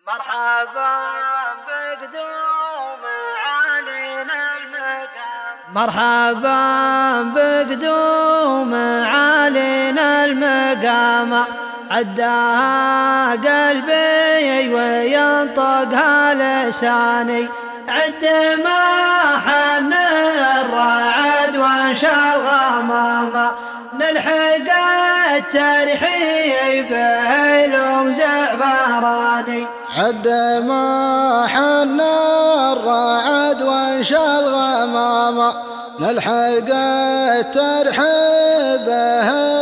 مرحبا بقدوم علينا المقام، مرحبا بقدوم علينا المقام، عداها قلبي وينطقها لساني، عد ما حن الرعد وانشى الغمام، نلحق الترحيب لو زعفراني، عد ما حن الرعد وانشى الغمام، نلحق الترحيب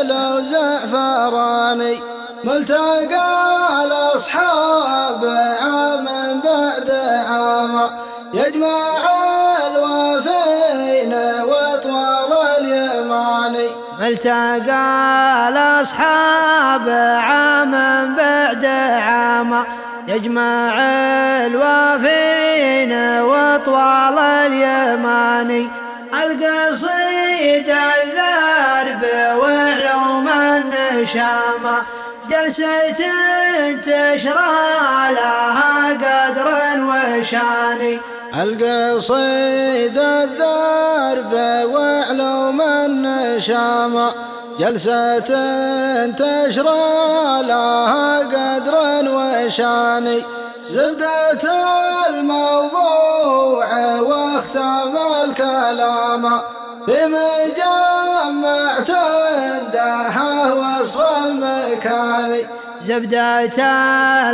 لو زعفراني، ملتقى الأصحاب عام بعد عام، يجمع الوافين وطوال اليماني، ملتقى الأصحاب عام بعد عام، يجمع الوافين وطوال اليماني، القصيد الذرب وعلوم النشامة، جلسة تشرى لها قدر وشاني، القصيد الذرب وعلوم النشامة، جلسة تشرى لها قدر وشاني، زبدة الموضوع واختام الكلام، بمجمع تندها وصف المكان، زبدة